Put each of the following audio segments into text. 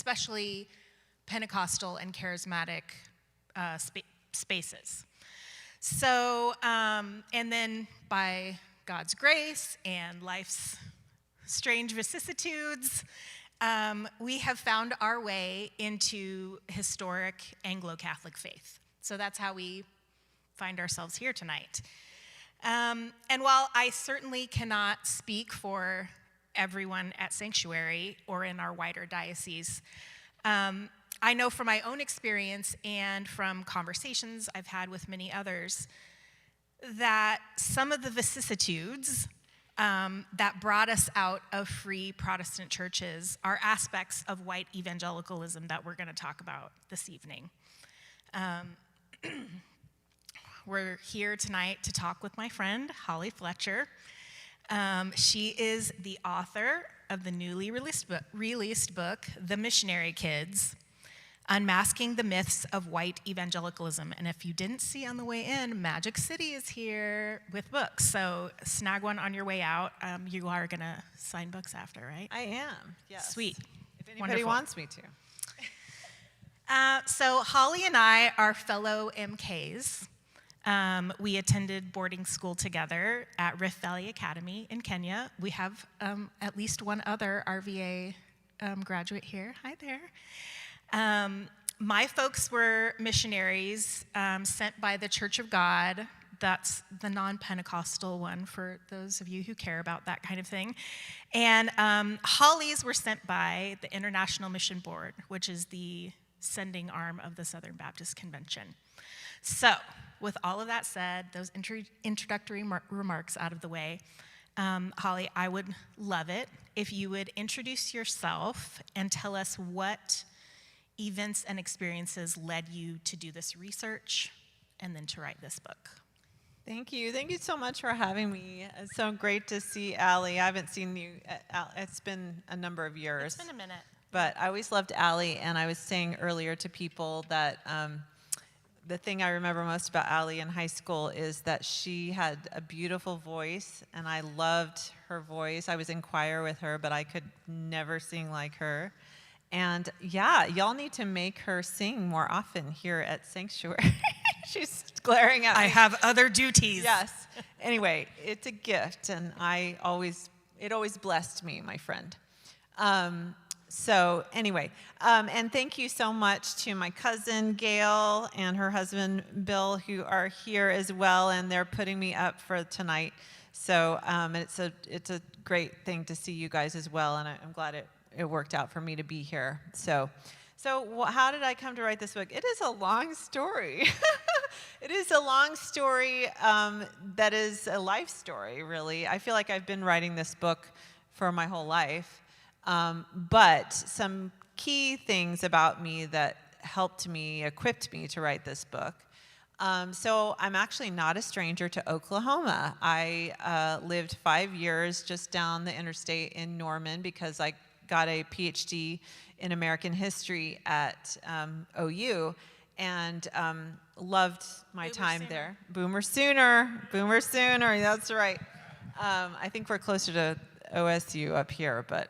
especially Pentecostal and charismatic spaces. So, and then by God's grace and life's strange vicissitudes, we have found our way into historic Anglo-Catholic faith. So that's how we find ourselves here tonight. And while I certainly cannot speak for everyone at Sanctuary or in our wider diocese, I know from my own experience and from conversations I've had with many others that some of the vicissitudes that brought us out of free Protestant churches are aspects of white evangelicalism that we're going to talk about this evening. We're here tonight to talk with my friend, Holly Fletcher. She is the author of the newly released book, The Missionary Kids, Unmasking the Myths of White Evangelicalism. And if you didn't see on the way in, Magic City is here with books. So snag one on your way out. You are going to sign books after, right? I am, yes. Sweet. If anybody wants me to. So Holly and I are fellow MKs. We attended boarding school together at Rift Valley Academy in Kenya. We have at least one other RVA graduate here. Hi there. My folks were missionaries sent by the Church of God. That's the non-Pentecostal one for those of you who care about that kind of thing. And Holly's were sent by the International Mission Board, which is the sending arm of the Southern Baptist Convention. So, with all of that said, those introductory remarks out of the way, Holly, I would love it if you would introduce yourself and tell us what events and experiences led you to do this research and then to write this book. Thank you. Thank you so much for having me. It's so great to see Allie. I haven't seen you. It's been a number of years. It's been a minute. But I always loved Allie, and I was saying earlier to people that the thing I remember most about Allie in high school is that she had a beautiful voice, and I loved her voice. I was in choir with her, but I could never sing like her. And yeah, y'all need to make her sing more often here at Sanctuary. She's glaring at me. I have other duties. Yes. Anyway, it's a gift, and it always blessed me, my friend. So anyway, and thank you so much to my cousin Gail and her husband Bill, who are here as well, and they're putting me up for tonight. So it's a great thing to see you guys as well, and I'm glad it worked out for me to be here. So how did I come to write this book? It is a long story. It is a long story that is a life story, really. I feel like I've been writing this book for my whole life. But some key things about me that equipped me to write this book. So I'm actually not a stranger to Oklahoma. I lived 5 years just down the interstate in Norman because I got a PhD in American history at OU and loved my time there. Boomer Sooner, that's right. I think we're closer to OSU up here, but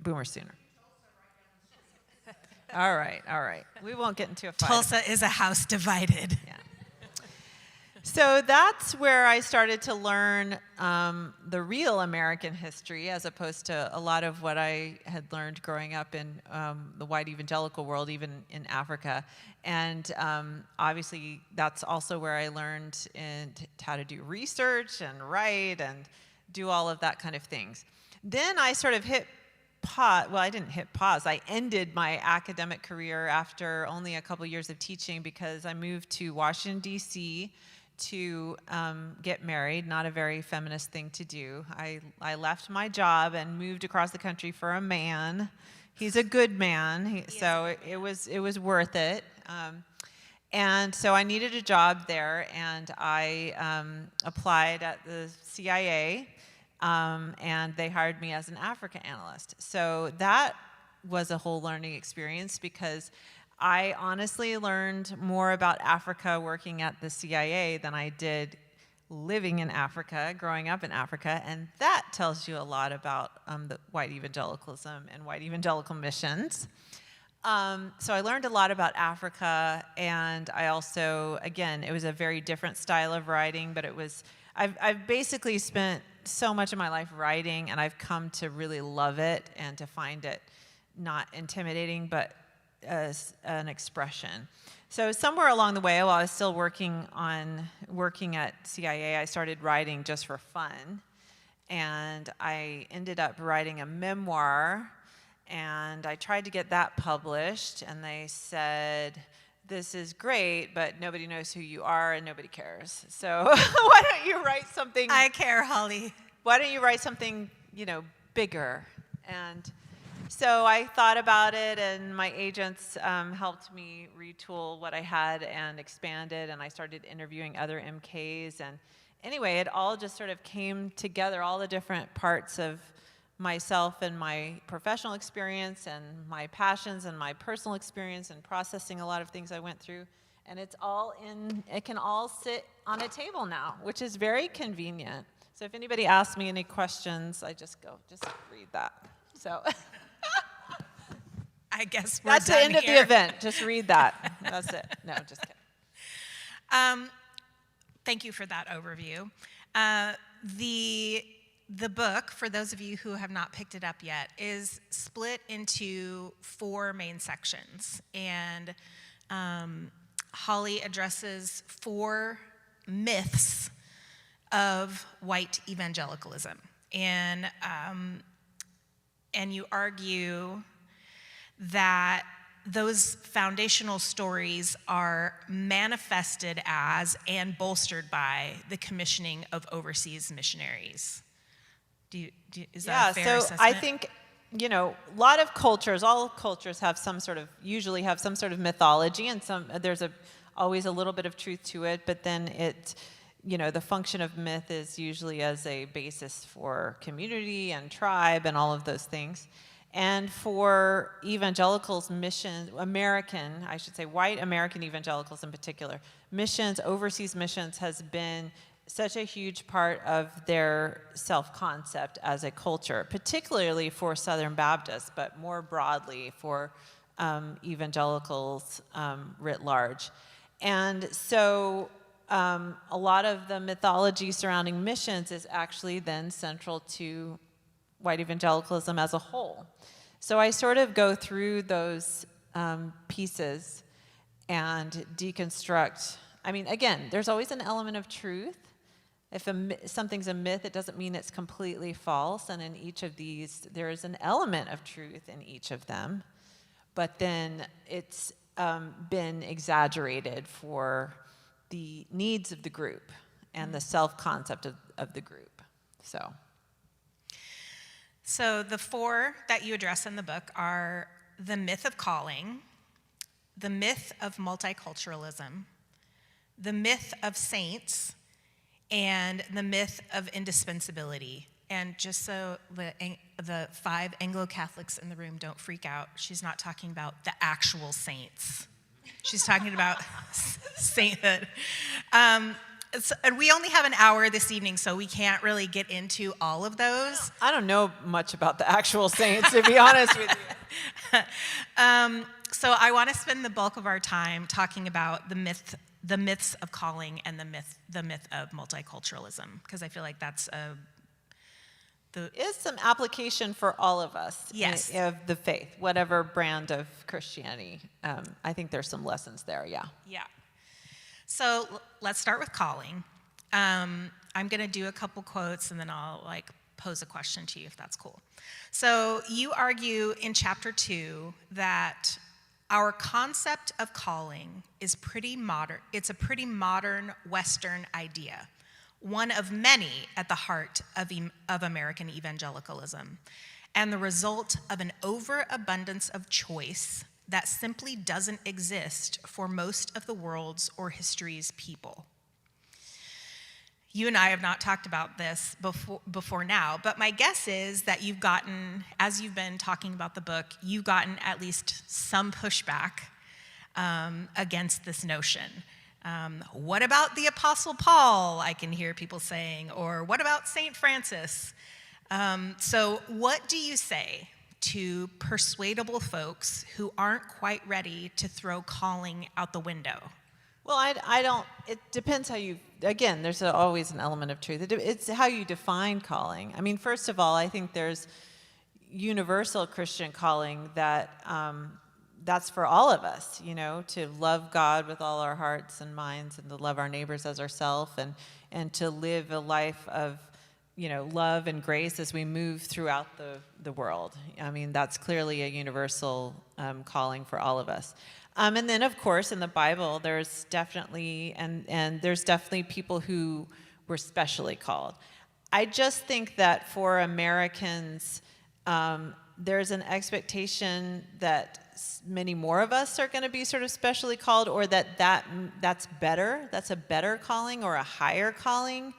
Boomer Sooner. All right. We won't get into a fight. Tulsa is a house divided. Yeah. So that's where I started to learn the real American history as opposed to a lot of what I had learned growing up in the white evangelical world, even in Africa. And obviously that's also where I learned how to do research and write and do all of that kind of things. Then I sort of hit pause. Well, I didn't hit pause. I ended my academic career after only a couple years of teaching because I moved to Washington, D.C. to get married. Not a very feminist thing to do. I left my job and moved across the country for a man. He's a good man, so it was worth it. And so I needed a job there, and I applied at the CIA. And they hired me as an Africa analyst. So that was a whole learning experience because I honestly learned more about Africa working at the CIA than I did living in Africa, growing up in Africa, and that tells you a lot about the white evangelicalism and white evangelical missions. So I learned a lot about Africa, and I also, again, it was a very different style of writing, but I've basically spent so much of my life writing, and I've come to really love it and to find it not intimidating, but as an expression. So somewhere along the way, while I was still working at CIA, I started writing just for fun, and I ended up writing a memoir, and I tried to get that published, and they said, this is great, but nobody knows who you are and nobody cares. So why don't you write something? I care, Holly. Why don't you write something, bigger? And so I thought about it, and my agents helped me retool what I had and expand it, and I started interviewing other MKs. And anyway, it all just sort of came together, all the different parts of myself and my professional experience and my passions and my personal experience and processing a lot of things I went through. And it can all sit on a table now, which is very convenient. So if anybody asks me any questions, I just read that. So I guess we're that's the end of the event. Just read that. That's it. No, just kidding. Thank you for that overview. The book, for those of you who have not picked it up yet, is split into 4 main sections. And Holly addresses 4 myths of white evangelicalism. And you argue that those foundational stories are manifested as and bolstered by the commissioning of overseas missionaries. Is that a fair assessment? I think, a lot of cultures, all cultures usually have some sort of mythology, and there's always a little bit of truth to it, but then the function of myth is usually as a basis for community and tribe and all of those things. And for evangelicals, missions, white American evangelicals in particular, missions, overseas missions has been such a huge part of their self-concept as a culture, particularly for Southern Baptists, but more broadly for evangelicals writ large. And so a lot of the mythology surrounding missions is actually then central to white evangelicalism as a whole. So I sort of go through those pieces and deconstruct. I mean, again, there's always an element of truth. If something's a myth, it doesn't mean it's completely false. And in each of these, there is an element of truth in each of them. But then it's been exaggerated for the needs of the group and the self-concept of the group. So the 4 that you address in the book are the myth of calling, the myth of multiculturalism, the myth of saints, and the myth of indispensability. And just so the 5 Anglo-Catholics in the room don't freak out, she's not talking about the actual saints. She's talking about sainthood. And we only have an hour this evening, so we can't really get into all of those. I don't know much about the actual saints, to be honest with you. So I want to spend the bulk of our time talking about the myths of calling and the myth of multiculturalism, because I feel like that's is some application for all of us. Yes. Of the faith, whatever brand of Christianity. I think there's some lessons there, yeah. Yeah. So let's start with calling. I'm going to do a couple quotes, and then I'll pose a question to you if that's cool. So you argue in chapter 2 that our concept of calling is pretty modern. It's a pretty modern Western idea, one of many at the heart of American evangelicalism, and the result of an overabundance of choice that simply doesn't exist for most of the world's or history's people. You and I have not talked about this before now, but my guess is that as you've been talking about the book, you've gotten at least some pushback against this notion. What about the Apostle Paul, I can hear people saying, or what about St. Francis? So what do you say to persuadable folks who aren't quite ready to throw calling out the window? Well, I don't, it depends how you, again, there's always an element of truth. It's how you define calling. I mean, first of all, I think there's universal Christian calling that that's for all of us, you know, to love God with all our hearts and minds, and to love our neighbors as ourselves, and to live a life of, you know, love and grace as we move throughout the world. I mean, that's clearly a universal calling for all of us. And then, of course, in the Bible, there's definitely, and there's definitely people who were specially called. I just think that for Americans, there's an expectation that many more of us are going to be sort of specially called, or that's better. That's a better calling or a higher calling.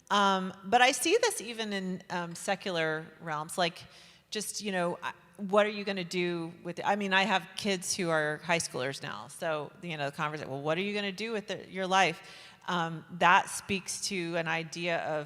But I see this even in secular realms, like just, you know, what are you going to do with it? I mean, I have kids who are high schoolers now, so, you know, the conversation, well, what are you going to do with your life? That speaks to an idea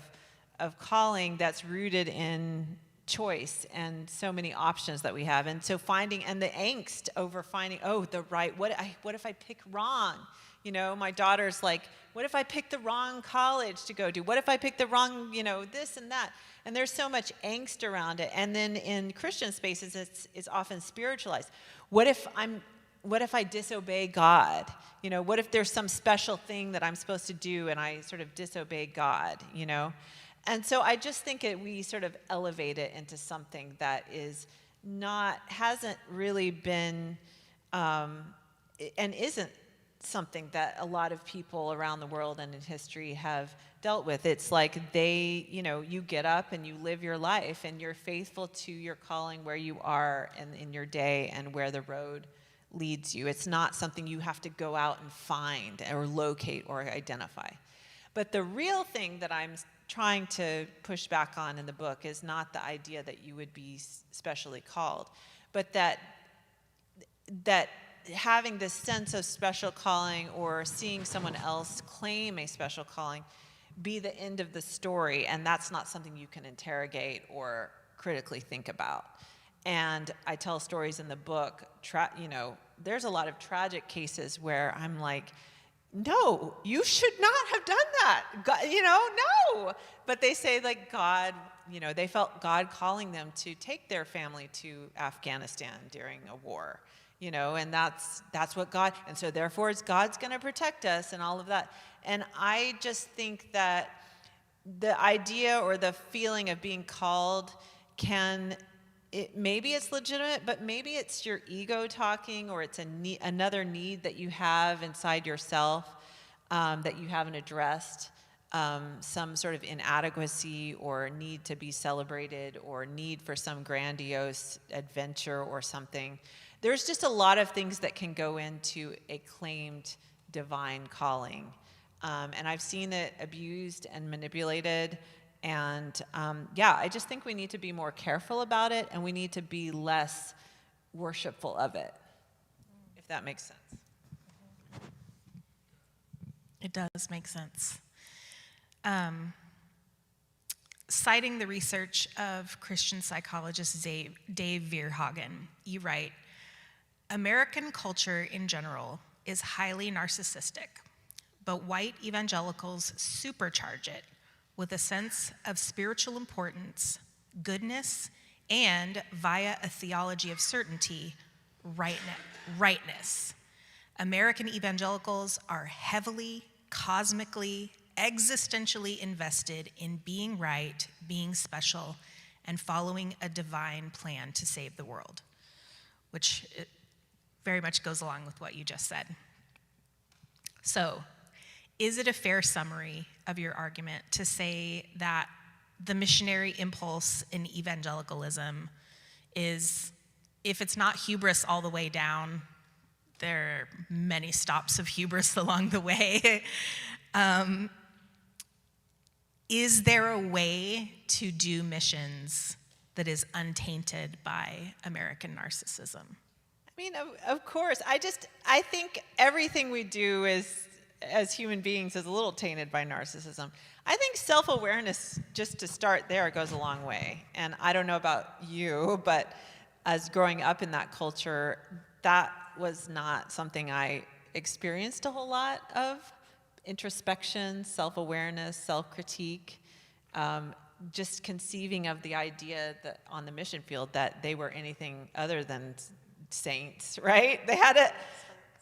of calling that's rooted in choice and so many options that we have. And so finding, and the angst over finding, what if I pick wrong? You know, my daughter's like, what if I pick the wrong college to go to? What if I pick the wrong, you know, this and that? And there's so much angst around it. And then in Christian spaces, it's often spiritualized. What if I disobey God? You know, what if there's some special thing that I'm supposed to do and I sort of disobey God, you know? And so I just think we sort of elevate it into something that hasn't really been, and isn't something that a lot of people around the world and in history have dealt with. It's like you get up and you live your life and you're faithful to your calling where you are and in your day and where the road leads you. It's not something you have to go out and find or locate or identify. But the real thing that I'm trying to push back on in the book is not the idea that you would be specially called, but that having this sense of special calling or seeing someone else claim a special calling be the end of the story, and that's not something you can interrogate or critically think about. And I tell stories in the book, there's a lot of tragic cases where I'm like, no, you should not have done that. God, no. But they say, like, God, they felt God calling them to take their family to Afghanistan during a war, and that's what God, and so therefore God's going to protect us and all of that. And I just think that the idea or the feeling of being called maybe it's legitimate, but maybe it's your ego talking, or it's another need that you have inside yourself that you haven't addressed, some sort of inadequacy or need to be celebrated or need for some grandiose adventure or something. There's just a lot of things that can go into a claimed divine calling. And I've seen it abused and manipulated. And I just think we need to be more careful about it, and we need to be less worshipful of it, if that makes sense. It does make sense. Citing the research of Christian psychologist Dave Verhagen, you write, American culture in general is highly narcissistic, but white evangelicals supercharge it with a sense of spiritual importance, goodness, and via a theology of certainty, rightness. American evangelicals are heavily, cosmically, existentially invested in being right, being special, and following a divine plan to save the world, which very much goes along with what you just said. So, is it a fair summary of your argument to say that the missionary impulse in evangelicalism is, if it's not hubris all the way down, there are many stops of hubris along the way. Is there a way to do missions that is untainted by American narcissism? I mean, of course. I think everything we do as human beings is a little tainted by narcissism. I think self-awareness, just to start there, goes a long way. And I don't know about you, but as growing up in that culture, that was not something I experienced a whole lot of. Introspection, self-awareness, self-critique, just conceiving of the idea that on the mission field that they were anything other than saints, right? They had a,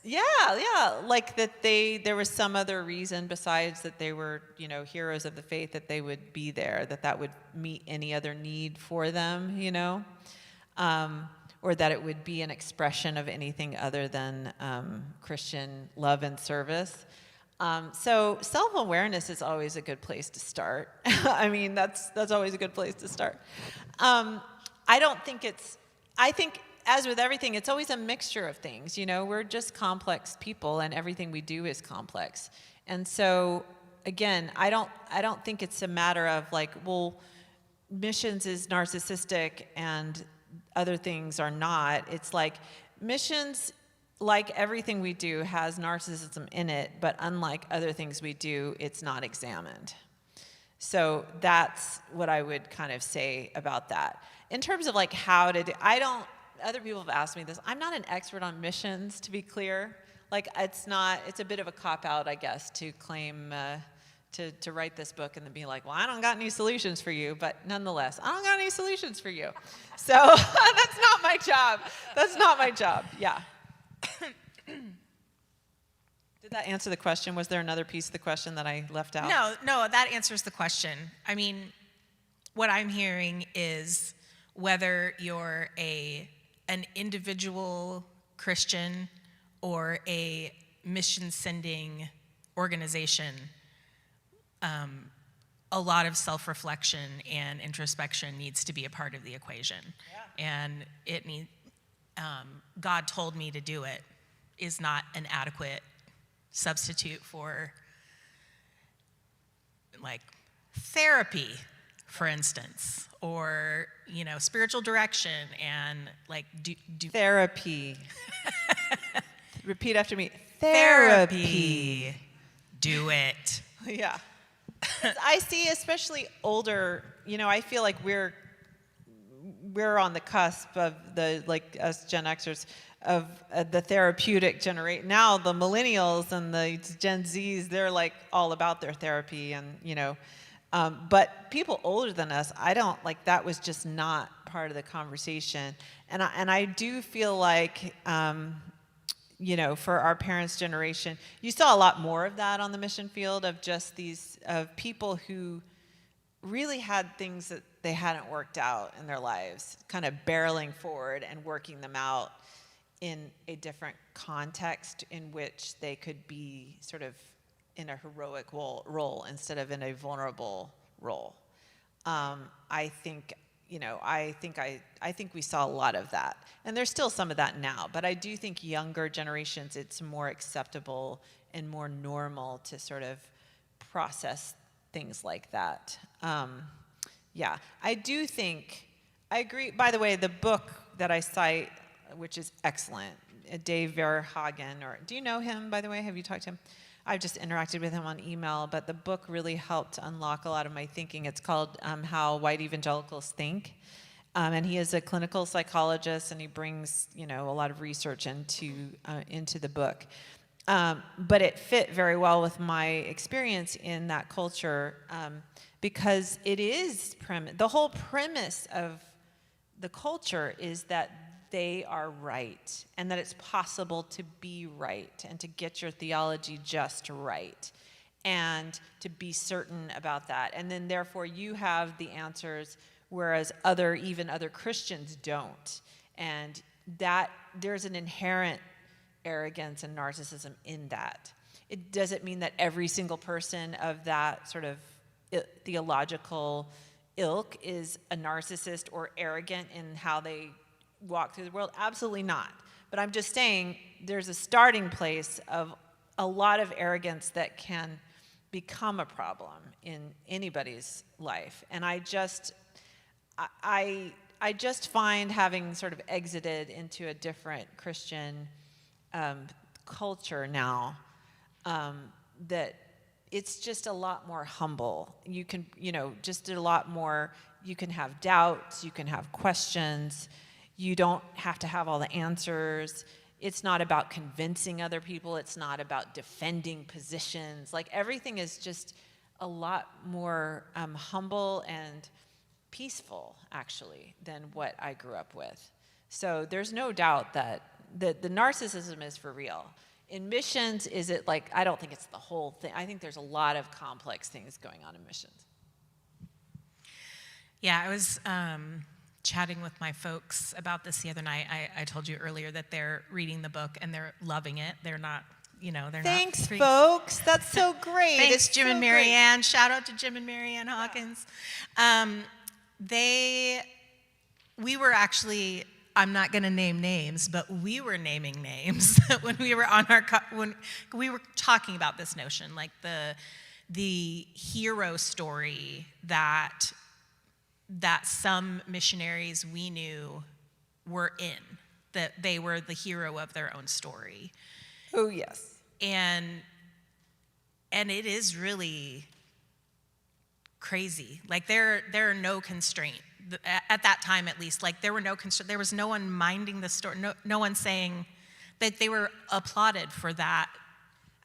yeah, like that there was some other reason besides that they were, heroes of the faith, that they would be there, that would meet any other need for them, or that it would be an expression of anything other than Christian love and service. So self-awareness is always a good place to start. I mean, that's always a good place to start. I think as with everything, it's always a mixture of things. We're just complex people, and everything we do is complex. And so, again, I don't think it's a matter of like, well, missions is narcissistic and other things are not. It's like missions, like everything we do, has narcissism in it, but unlike other things we do, it's not examined. So that's what I would kind of say about that. In terms of like how to do, other people have asked me this. I'm not an expert on missions, to be clear. Like it's a bit of a cop-out, I guess, to claim to write this book and then be like, well, I don't got any solutions for you, but nonetheless, I don't got any solutions for you. So that's not my job. That's not my job, yeah. Did that answer the question? Was there another piece of the question that I left out? No, that answers the question. I mean, what I'm hearing is whether you're an individual Christian or a mission-sending organization, a lot of self-reflection and introspection needs to be a part of the equation. Yeah. And God told me to do it is not an adequate substitute for like therapy, for instance, or spiritual direction and like do therapy. Repeat after me. Therapy. Do it. Yeah. I see, especially older. I feel like we're on the cusp of us Gen Xers of the therapeutic generation. Now the millennials and the Gen Zs, they're like all about their therapy and but people older than us, I don't like that was just not part of the conversation. And I do feel like for our parents' generation, you saw a lot more of that on the mission field of just of people who really had things that they hadn't worked out in their lives, kind of barreling forward and working them out in a different context in which they could be sort of in a heroic role instead of in a vulnerable role. I think we saw a lot of that, and there's still some of that now. But I do think younger generations, it's more acceptable and more normal to sort of process things like that. Yeah, I do think I agree. By the way, the book that I cite, which is excellent, Dave Verhagen, or do you know him, by the way? Have you talked to him? I've just interacted with him on email, but the book really helped unlock a lot of my thinking. It's called How White Evangelicals Think. And he is a clinical psychologist, and he brings, a lot of research into the book. But it fit very well with my experience in that culture because it is the whole premise of the culture is that they are right, and that it's possible to be right and to get your theology just right and to be certain about that. And then therefore you have the answers, whereas even other Christians don't. And that there's an inherent arrogance and narcissism in that. It doesn't mean that every single person of that sort of theological ilk is a narcissist or arrogant in how they walk through the world. Absolutely not. But I'm just saying there's a starting place of a lot of arrogance that can become a problem in anybody's life. And I just find, having sort of exited into a different Christian culture now, that it's just a lot more humble. You can, just a lot more, you can have doubts, you can have questions, You don't have to have all the answers. It's not about convincing other people. It's not about defending positions. Like, everything is just a lot more humble and peaceful, actually, than what I grew up with. So there's no doubt that the narcissism is for real. In missions, is it like, I don't think it's the whole thing. I think there's a lot of complex things going on in missions. Yeah, I was chatting with my folks about this the other night. I told you earlier that they're reading the book and they're loving it. They're not, they're Thanks, not. folks. That's so great. Thanks, it's Jim so and great. Marianne. Shout out to Jim and Marianne Hawkins. We were actually, I'm not going to name names, but we were naming names when we were when we were talking about this notion, like the hero story that some missionaries we knew were in, that they were the hero of their own story. Oh, yes. And it is really crazy. Like, there are no constraint at that time, at least. Like, there were no constraint. There was no one minding the story. No one saying that. They were applauded for that.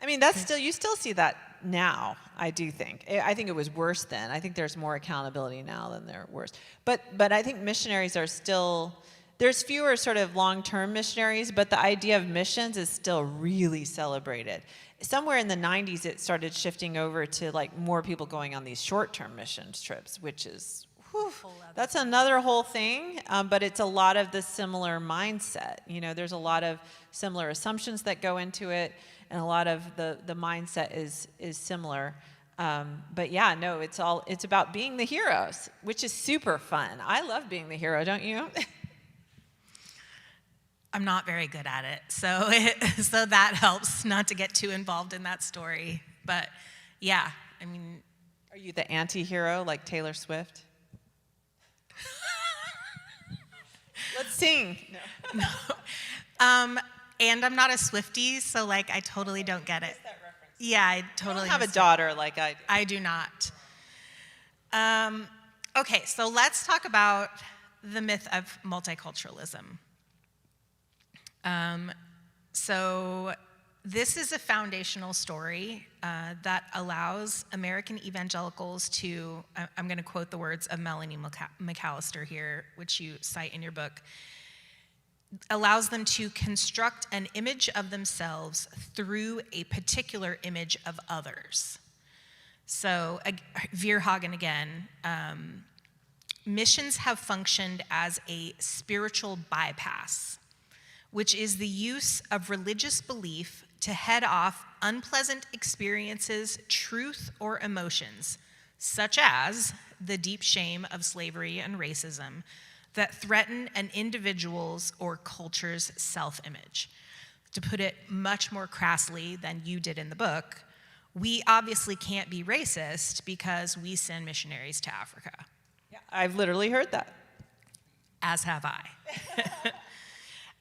I mean, you still see that now, I do think. I think it was worse then. I think there's more accountability now than there was. But I think missionaries are still, there's fewer sort of long-term missionaries, but the idea of missions is still really celebrated. Somewhere in the 90s, it started shifting over to like more people going on these short-term missions trips, which is, that's another whole thing, but it's a lot of the similar mindset. There's a lot of similar assumptions that go into it, and a lot of the mindset is similar. But yeah, no, it's about being the heroes, which is super fun. I love being the hero, don't you? I'm not very good at it, so that helps not to get too involved in that story. But yeah, I mean, are you the anti-hero like Taylor Swift? Let's sing. No. And I'm not a Swiftie, so like I totally don't get it. That reference. Yeah, I totally You don't have a daughter like I do. I do not. Okay, so let's talk about the myth of multiculturalism. So this is a foundational story that allows American evangelicals to, I'm going to quote the words of Melanie McAllister here, which you cite in your book, allows them to construct an image of themselves through a particular image of others. So, Veerhagen again, missions have functioned as a spiritual bypass, which is the use of religious belief to head off unpleasant experiences, truth, or emotions, such as the deep shame of slavery and racism, that threaten an individual's or culture's self-image. To put it much more crassly than you did in the book, we obviously can't be racist because we send missionaries to Africa. Yeah, I've literally heard that. As have I.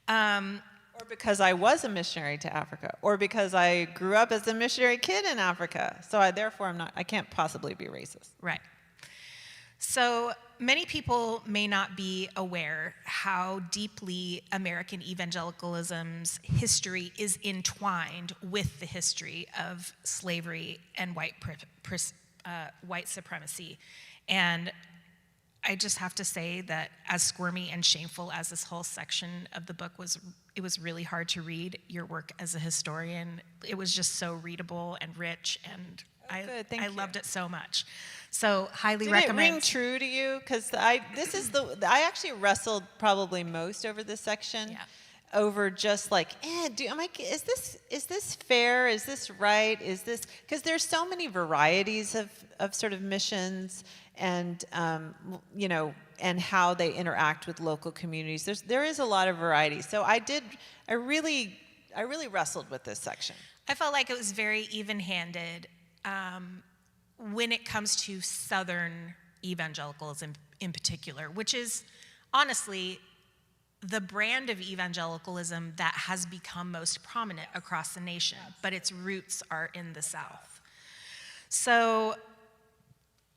Or because I was a missionary to Africa, or because I grew up as a missionary kid in Africa. So I can't possibly be racist. Right. So many people may not be aware how deeply American evangelicalism's history is entwined with the history of slavery and white supremacy. And I just have to say that as squirmy and shameful as this whole section of the book was, it was really hard to read. Your work as a historian, it was just so readable and rich, and I loved it so much. So highly recommend. Did it ring true to you? Because I actually wrestled probably most over this section. Yeah. Over just like, is this fair? Is this right? Is this, because there's so many varieties of sort of missions and and how they interact with local communities. There is a lot of variety. So I really wrestled with this section. I felt like it was very even-handed when it comes to Southern evangelicalism in particular, which is honestly the brand of evangelicalism that has become most prominent across the nation, but its roots are in the South. So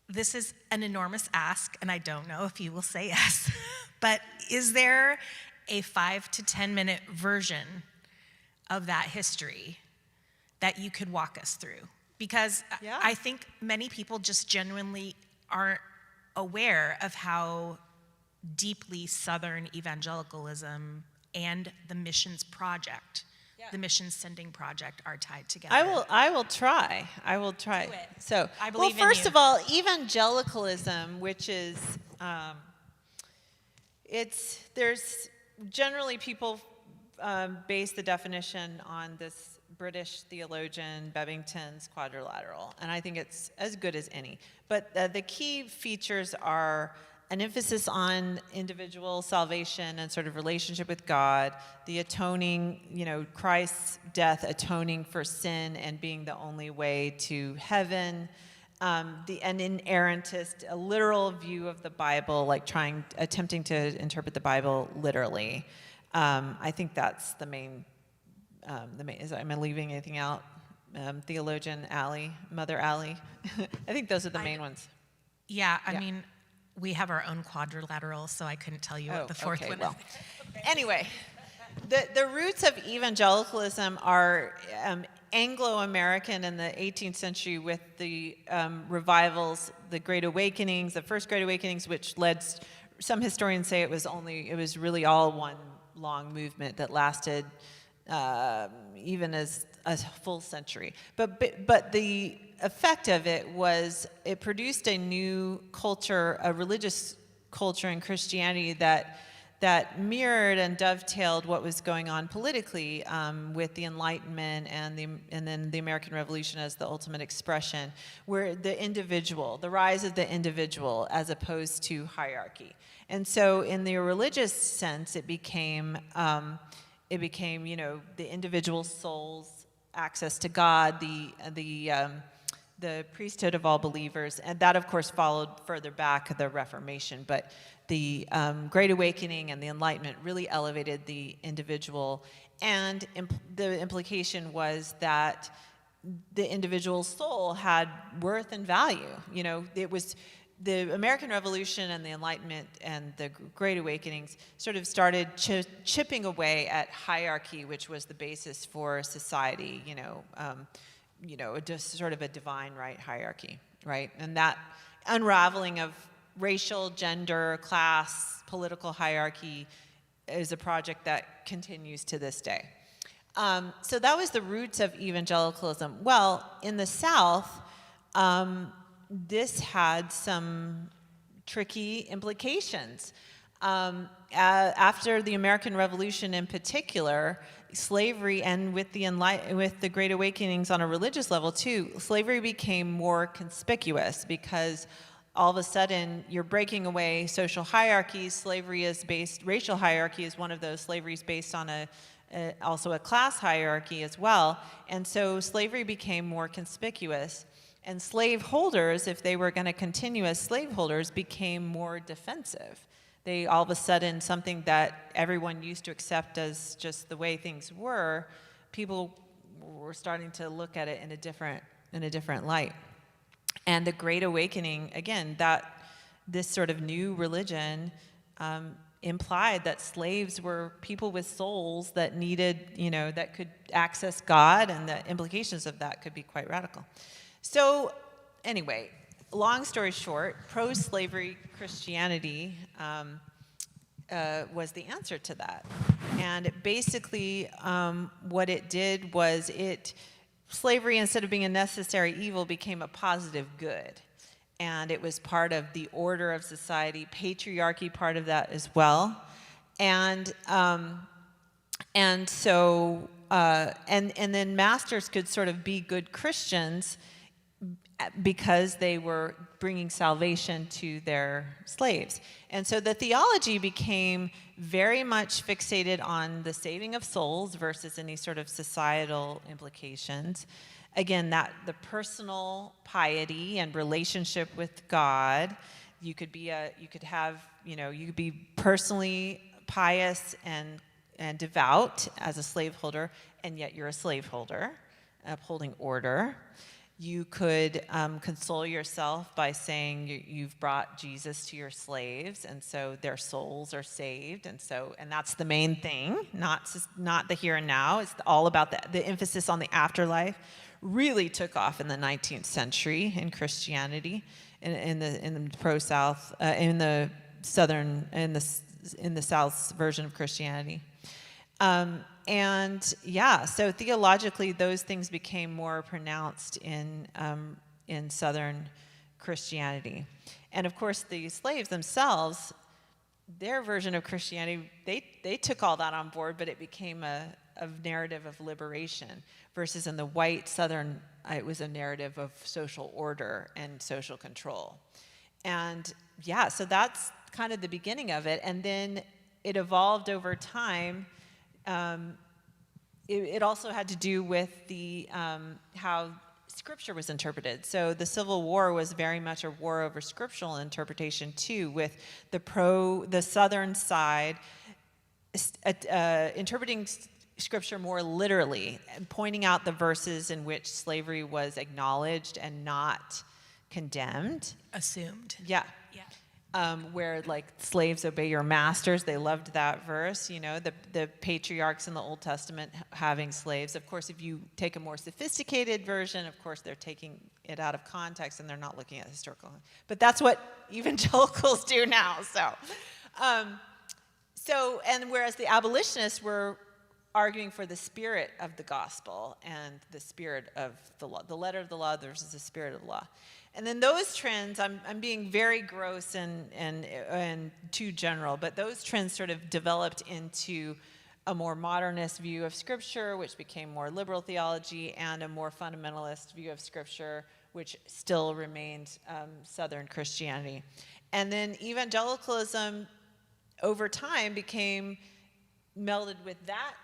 this is an enormous ask, and I don't know if you will say yes, But is there a 5 to 10 minute version of that history that you could walk us through? Because Yeah. I think many people just genuinely aren't aware of how deeply Southern evangelicalism and the missions project, the missions sending project, are tied together. I will try. Do it. So, I believe in first you. of all, evangelicalism, which is, there's generally people base the definition on this British theologian Bebbington's quadrilateral, and I think it's as good as any. But the key features are an emphasis on individual salvation and sort of relationship with God, the atoning, Christ's death atoning for sin and being the only way to heaven, an inerrantist, a literal view of the Bible, like attempting to interpret the Bible literally. I think that's the main. Am I leaving anything out? Theologian Alley, Mother Alley. I think those are the main ones. Yeah, I mean, we have our own quadrilateral, so I couldn't tell you what the fourth one is. Anyway, the roots of evangelicalism are Anglo-American in the 18th century with the revivals, the Great Awakenings, the first Great Awakenings, which led, some historians say it was really all one long movement that lasted even as a full century. But the effect of it was it produced a new culture, a religious culture in Christianity that mirrored and dovetailed what was going on politically with the Enlightenment and then the American Revolution as the ultimate expression, where the rise of the individual as opposed to hierarchy. And so in the religious sense, it became the individual soul's access to God, the priesthood of all believers, and that of course followed further back the Reformation. But the Great Awakening and the Enlightenment really elevated the individual, and the implication was that the individual soul had worth and value. It was the American Revolution and the Enlightenment and the Great Awakenings sort of started chipping away at hierarchy, which was the basis for society, just sort of a divine right hierarchy, right? And that unraveling of racial, gender, class, political hierarchy is a project that continues to this day. So that was the roots of evangelicalism. Well, in the South, this had some tricky implications. After the American Revolution in particular, slavery, and with the Great Awakenings on a religious level too, slavery became more conspicuous because all of a sudden you're breaking away social hierarchies. Racial hierarchy is one of those. Slavery is based on also a class hierarchy as well. And so slavery became more conspicuous. And slaveholders, if they were going to continue as slaveholders, became more defensive. They all of a sudden, something that everyone used to accept as just the way things were, people were starting to look at it in a different light. And the Great Awakening, again, that this sort of new religion implied that slaves were people with souls that needed, that could access God, and the implications of that could be quite radical. So anyway, long story short, pro-slavery Christianity was the answer to that. And basically what it did was slavery, instead of being a necessary evil, became a positive good. And it was part of the order of society, patriarchy part of that as well. And then masters could sort of be good Christians because they were bringing salvation to their slaves. And so the theology became very much fixated on the saving of souls versus any sort of societal implications. Again, the personal piety and relationship with God. You could be personally pious and devout as a slaveholder, and yet you're a slaveholder, upholding order. You could console yourself by saying you've brought Jesus to your slaves, and so their souls are saved, and that's the main thing, not the here and now. It's all about the emphasis on the afterlife. Really took off in the 19th century in Christianity, in the pro-South, in the Southern, in the South's version of Christianity. So theologically, those things became more pronounced in Southern Christianity. And of course, the slaves themselves, their version of Christianity, they took all that on board, but it became a narrative of liberation, versus in the white Southern, it was a narrative of social order and social control. And so that's kind of the beginning of it. And then it evolved over time. It also had to do with the how Scripture was interpreted. So the Civil War was very much a war over scriptural interpretation too, with the Southern side interpreting Scripture more literally, and pointing out the verses in which slavery was acknowledged and not condemned. Assumed. Yeah. Where like slaves obey your masters. They loved that verse, the patriarchs in the Old Testament having slaves. Of course, if you take a more sophisticated version, of course, they're taking it out of context and they're not looking at historical. But that's what evangelicals do now. And whereas the abolitionists were arguing for the spirit of the gospel and the spirit of the law, the letter of the law versus the spirit of the law. And then those trends, I'm being very gross and too general, but those trends sort of developed into a more modernist view of Scripture, which became more liberal theology, and a more fundamentalist view of Scripture, which still remained Southern Christianity. And then evangelicalism over time became melded with that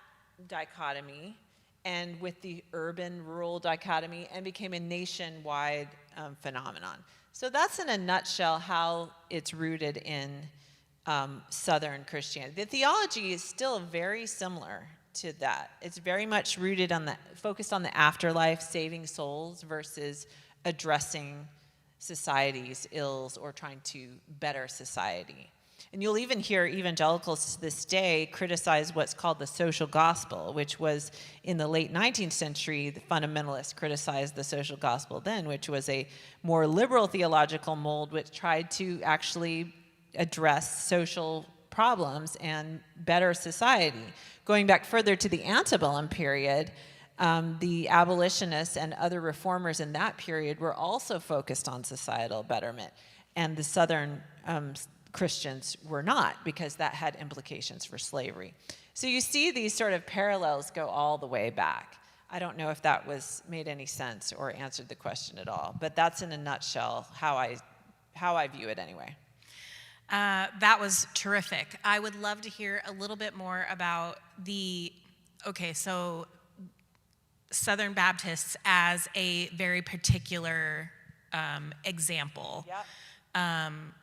dichotomy and with the urban-rural dichotomy, and became a nationwide phenomenon. So that's in a nutshell how it's rooted in Southern Christianity. The theology is still very similar to that. It's very much rooted focused on the afterlife, saving souls, versus addressing society's ills or trying to better society. And you'll even hear evangelicals to this day criticize what's called the social gospel, which was in the late 19th century, the fundamentalists criticized the social gospel then, which was a more liberal theological mold which tried to actually address social problems and better society. Going back further to the antebellum period, the abolitionists and other reformers in that period were also focused on societal betterment, and the Southern Christians were not, because that had implications for slavery. So you see these sort of parallels go all the way back. I don't know if that made any sense or answered the question at all, but that's in a nutshell how I view it anyway. That was terrific. I would love to hear a little bit more about so Southern Baptists as a very particular example. Yep.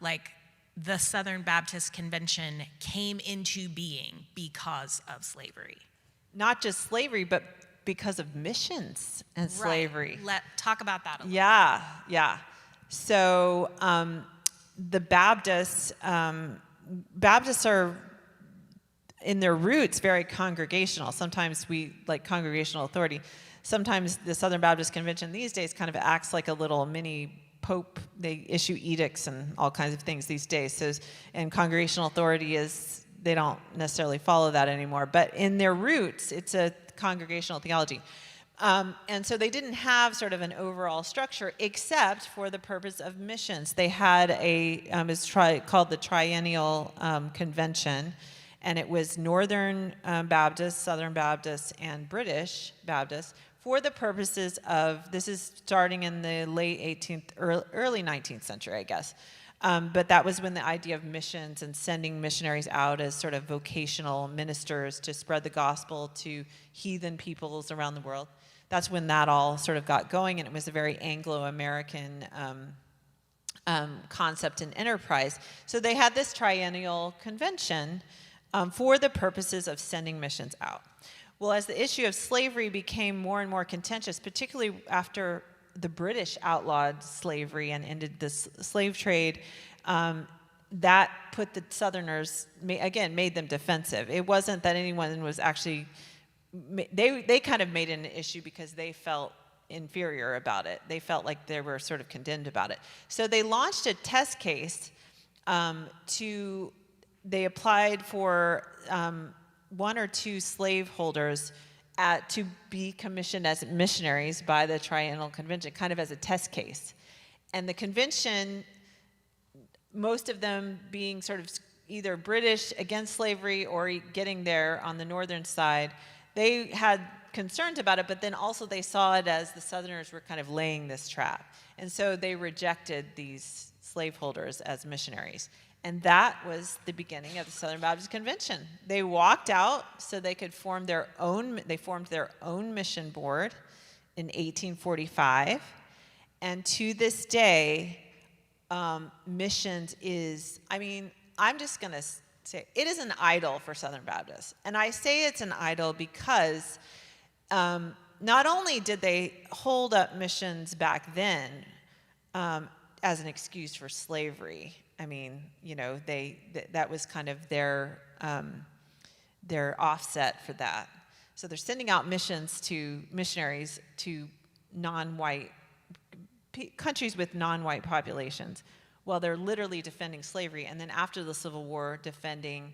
Like the Southern Baptist Convention came into being because of slavery. Not just slavery, but because of missions and slavery. Talk about that a little bit. Yeah. So the Baptists are, in their roots, very congregational. Sometimes we like congregational authority. Sometimes the Southern Baptist Convention these days kind of acts like a little mini Pope. They issue edicts and all kinds of things these days. And congregational authority they don't necessarily follow that anymore. But in their roots, it's a congregational theology. And so they didn't have sort of an overall structure except for the purpose of missions. They had it's called the Triennial Convention, and it was Northern Baptists, Southern Baptists, and British Baptists for the purposes of, this is starting in the late 18th, early 19th century, I guess. But that was when the idea of missions and sending missionaries out as sort of vocational ministers to spread the gospel to heathen peoples around the world. That's when that all sort of got going, and it was a very Anglo-American concept and enterprise. So they had this triennial convention for the purposes of sending missions out. Well, as the issue of slavery became more and more contentious, particularly after the British outlawed slavery and ended the slave trade, that put the Southerners, again, made them defensive. It wasn't that anyone was actually, they kind of made it an issue because they felt inferior about it. They felt like they were sort of condemned about it. So they launched a test case they applied for 1 or 2 slaveholders to be commissioned as missionaries by the Triennial Convention, kind of as a test case. And the convention, most of them being sort of either British against slavery or getting there on the northern side, they had concerns about it, but then also they saw it as the Southerners were kind of laying this trap. And so they rejected these slaveholders as missionaries. And that was the beginning of the Southern Baptist Convention. They walked out so they could formed their own mission board in 1845. And to this day, missions is, I'm just going to say, it is an idol for Southern Baptists. And I say it's an idol because not only did they hold up missions back then as an excuse for slavery, that was kind of their offset for that. So they're sending out missionaries to non-white countries with non-white populations, while they're literally defending slavery. And then after the Civil War, defending,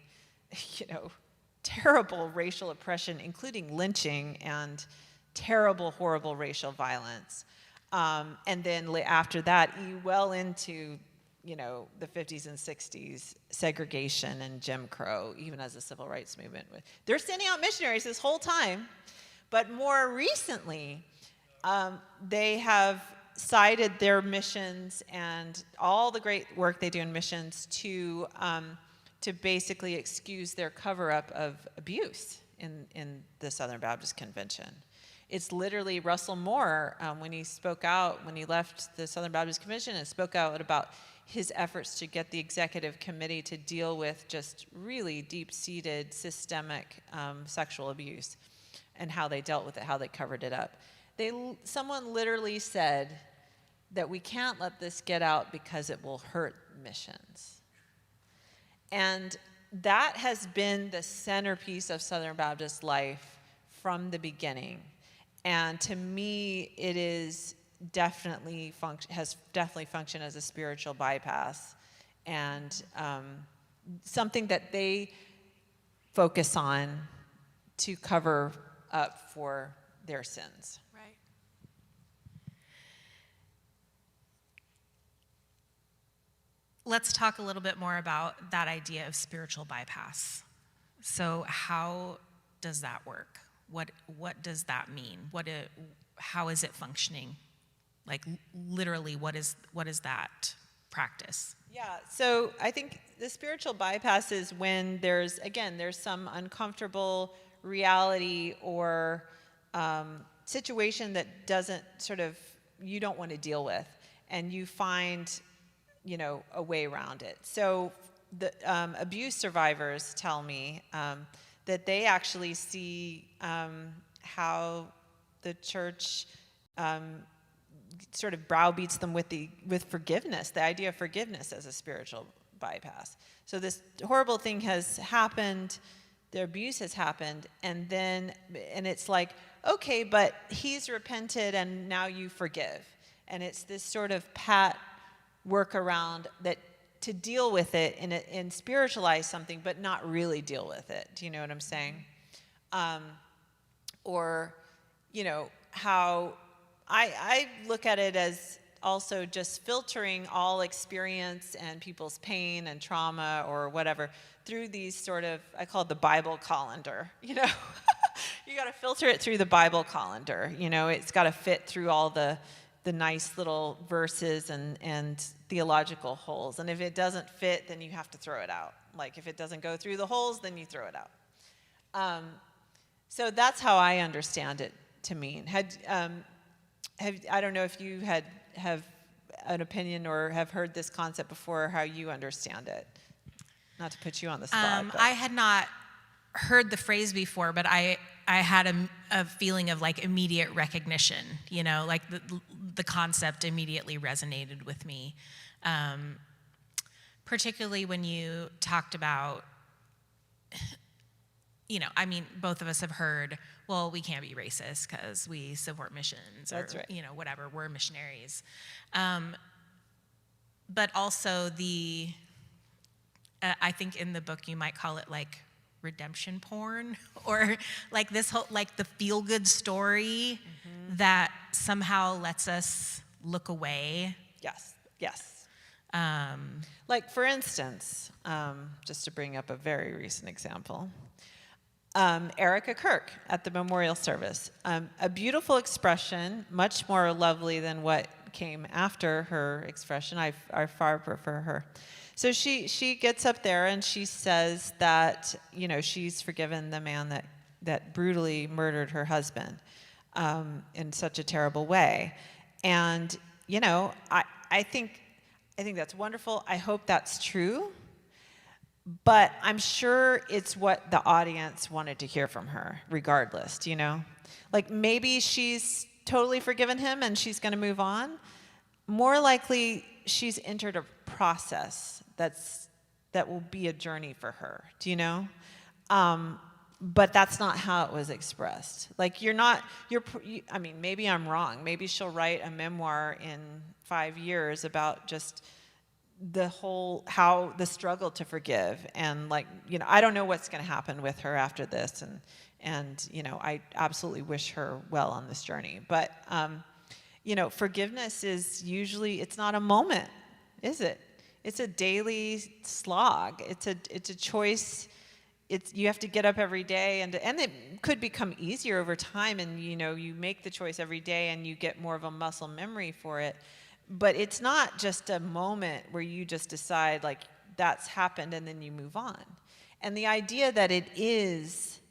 terrible racial oppression, including lynching and terrible, horrible racial violence. And then after that, well into the 50s and 60s, segregation and Jim Crow, even as the civil rights movement. They're sending out missionaries this whole time, but more recently, they have cited their missions and all the great work they do in missions to basically excuse their cover-up of abuse in the Southern Baptist Convention. It's literally Russell Moore, when he left the Southern Baptist Convention and spoke out about his efforts to get the executive committee to deal with just really deep-seated systemic sexual abuse and how they dealt with it, how they covered it up. Someone literally said that we can't let this get out because it will hurt missions. And that has been the centerpiece of Southern Baptist life from the beginning. And to me, it is has definitely functioned as a spiritual bypass and something that they focus on to cover up for their sins. Right. Let's talk a little bit more about that idea of spiritual bypass. So how does that work? What does that mean? How is it functioning? Like literally, what is that practice? Yeah, so I think the spiritual bypass is when there's some uncomfortable reality or situation that you don't want to deal with, and you find, a way around it. So the abuse survivors tell me that they actually see how the church sort of browbeats them with forgiveness, the idea of forgiveness as a spiritual bypass. So this horrible thing has happened, the abuse has happened, and it's like, okay, but he's repented and now you forgive. And it's this sort of pat workaround that to deal with it and spiritualize something, but not really deal with it. Do you know what I'm saying? How I look at it as also just filtering all experience and people's pain and trauma or whatever through these sort of, I call it the Bible colander, You got to filter it through the Bible colander. It's got to fit through all the nice little verses and theological holes. And if it doesn't fit, then you have to throw it out. Like if it doesn't go through the holes, then you throw it out. So that's how I understand it to mean. I don't know if you have an opinion or have heard this concept before, or how you understand it. Not to put you on the spot. I had not heard the phrase before, but I had a feeling of like immediate recognition, you know, like the concept immediately resonated with me. Particularly when you talked about, you know, I mean, both of us have heard, well, we can't be racist because we support missions, or, That's right. you know, whatever, we're missionaries. But also I think in the book you might call it like redemption porn, or like this whole, like the feel-good story that somehow lets us look away. Yes, yes. Like, for instance, just to bring up a very recent example, Erica Kirk at the memorial service. A beautiful expression, much more lovely than what came after her expression. I far prefer her. So she gets up there and she says that, you know, she's forgiven the man that brutally murdered her husband in such a terrible way. And, you know, I think that's wonderful. I hope that's true. But I'm sure it's what the audience wanted to hear from her, regardless, you know? Like, maybe she's totally forgiven him and she's going to move on. More likely, she's entered a process that will be a journey for her, do you know? But that's not how it was expressed. Like, I mean, maybe I'm wrong. Maybe she'll write a memoir in 5 years about just how the struggle to forgive, and, like, you know, I don't know what's going to happen with her after this, and you know, I absolutely wish her well on this journey. But you know, forgiveness is usually, it's not a moment, is it? It's a daily slog. It's a choice. You have to get up every day, and it could become easier over time, and you know, you make the choice every day and you get more of a muscle memory for it. But it's not just a moment where you just decide, like, that's happened and then you move on. And the idea that it is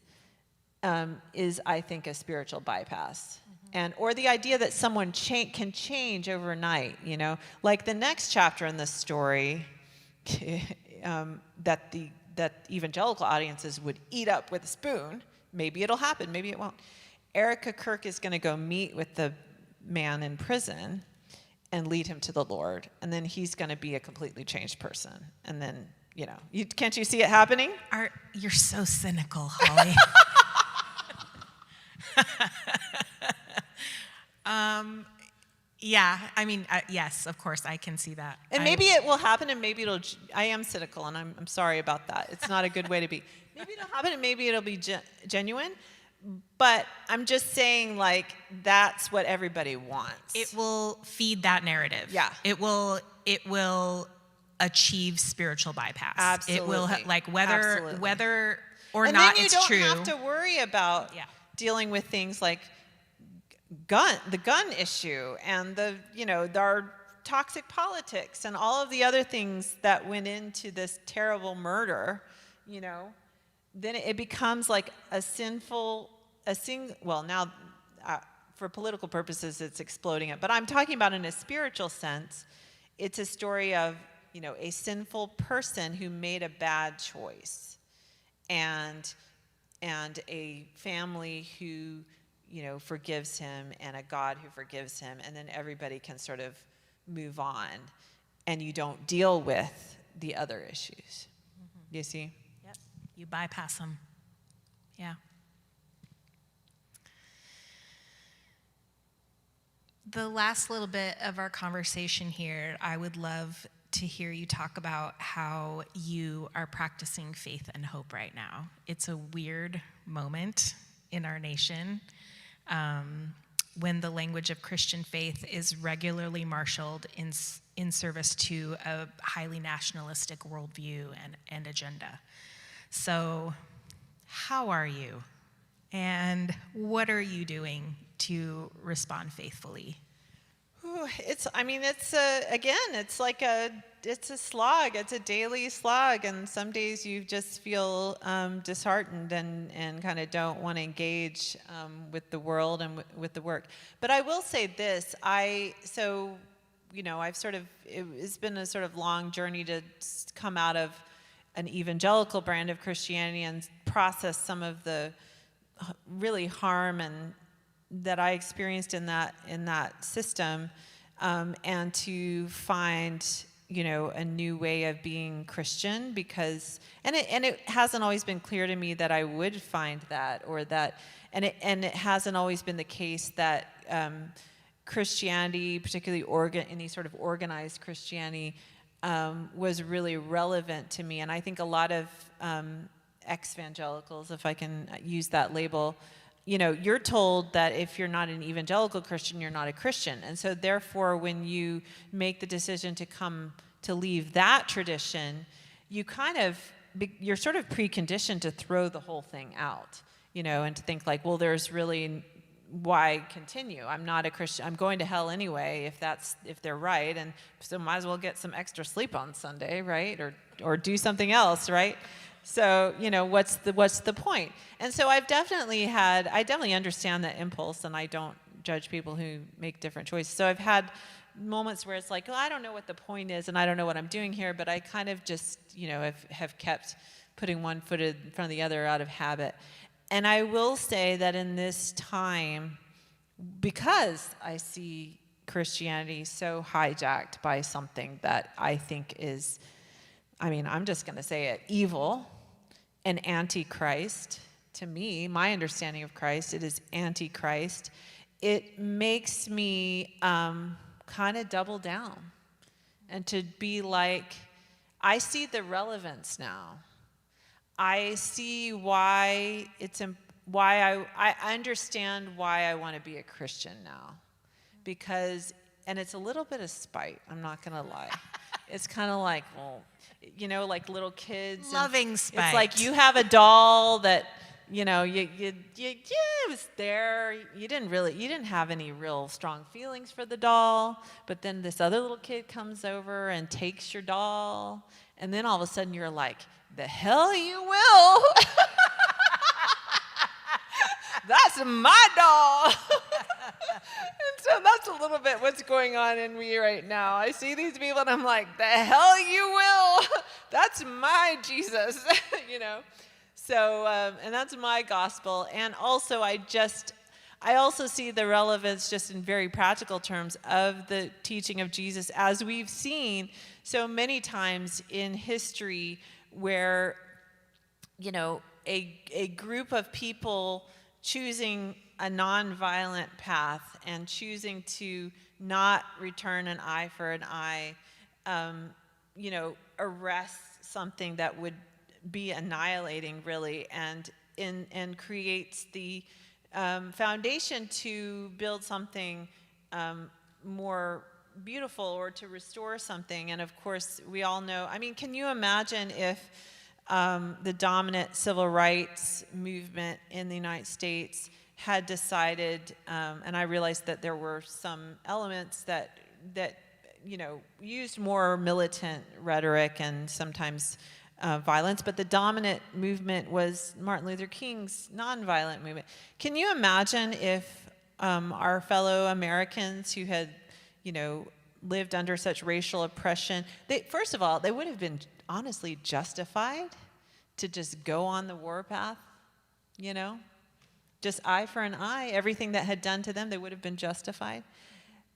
I think, a spiritual bypass. Or the idea that someone can change overnight, you know? Like the next chapter in this story, that evangelical audiences would eat up with a spoon. Maybe it'll happen, maybe it won't. Erica Kirk is going to go meet with the man in prison and lead him to the Lord, and then he's going to be a completely changed person. And then, you know, can't you see it happening? You're so cynical, Holly. Yeah, I mean, yes, of course, I can see that. And maybe it will happen, and maybe I am cynical, and I'm sorry about that. It's not a good way to be. Maybe it'll happen, and maybe it'll be genuine. But I'm just saying, like, that's what everybody wants. It will feed that narrative. Yeah. It will achieve spiritual bypass. Absolutely. It will, like, whether or and not then it's true. you don't have to worry about dealing with things like the gun issue, and our toxic politics, and all of the other things that went into this terrible murder, you know. Then it becomes like now for political purposes it's exploding it, but I'm talking about in a spiritual sense. It's a story of, you know, a sinful person who made a bad choice, and a family who, you know, forgives him, and a God who forgives him, and then everybody can sort of move on, and you don't deal with the other issues. You see? Yep. You bypass them. Yeah. The last little bit of our conversation here, I would love to hear you talk about how you are practicing faith and hope right now. It's a weird moment in our nation when the language of Christian faith is regularly marshaled in service to a highly nationalistic worldview and agenda. So, how are you? And what are you doing to respond faithfully? It's a slog. It's a daily slog, and some days you just feel disheartened and kind of don't want to engage with the world and with the work. But I will say this: it's been a sort of long journey to come out of an evangelical brand of Christianity and process some of the really harm and that I experienced in that system, and to find, a new way of being Christian, because it hasn't always been clear to me that I would find that, or that, and it hasn't always been the case that Christianity, particularly any sort of organized Christianity, was really relevant to me. And I think a lot of ex-evangelicals, if I can use that label, you're told that if you're not an evangelical Christian, you're not a Christian. And so therefore, when you make the decision to leave that tradition, you're sort of preconditioned to throw the whole thing out, and to think like, well, there's really, why continue? I'm not a Christian. I'm going to hell anyway, if they're right. And so might as well get some extra sleep on Sunday, right? Or do something else, right? So, what's the point? And so I definitely understand that impulse, and I don't judge people who make different choices. So I've had moments where it's like, well, I don't know what the point is, and I don't know what I'm doing here, but I kind of just, have kept putting one foot in front of the other out of habit. And I will say that in this time, because I see Christianity so hijacked by something that I think is, I'm just going to say it, evil and antichrist. To me, my understanding of Christ, it is antichrist. It makes me kind of double down, and to be like, I see the relevance now. I see why I understand why I want to be a Christian now, because, and it's a little bit of spite, I'm not going to lie. It's kind of like, well, like little kids. Loving spite. It's like you have a doll that, it was there. You didn't have any real strong feelings for the doll, but then this other little kid comes over and takes your doll, and then all of a sudden you're like, the hell you will. That's my doll. And so that's a little bit what's going on in me right now. I see these people and I'm like, the hell you will. That's my Jesus, So, and that's my gospel. And also I also see the relevance, just in very practical terms, of the teaching of Jesus, as we've seen so many times in history, where, a group of people choosing a nonviolent path and choosing to not return an eye for an eye, arrests something that would be annihilating, really, and creates the foundation to build something more beautiful, or to restore something. And of course, we all know, can you imagine if the dominant civil rights movement in the United States had decided, and I realized that there were some elements that used more militant rhetoric and sometimes violence, but the dominant movement was Martin Luther King's nonviolent movement. Can you imagine if our fellow Americans who had, lived under such racial oppression, first of all, they would have been honestly justified to just go on the war path, just eye for an eye, everything that had done to them, they would have been justified.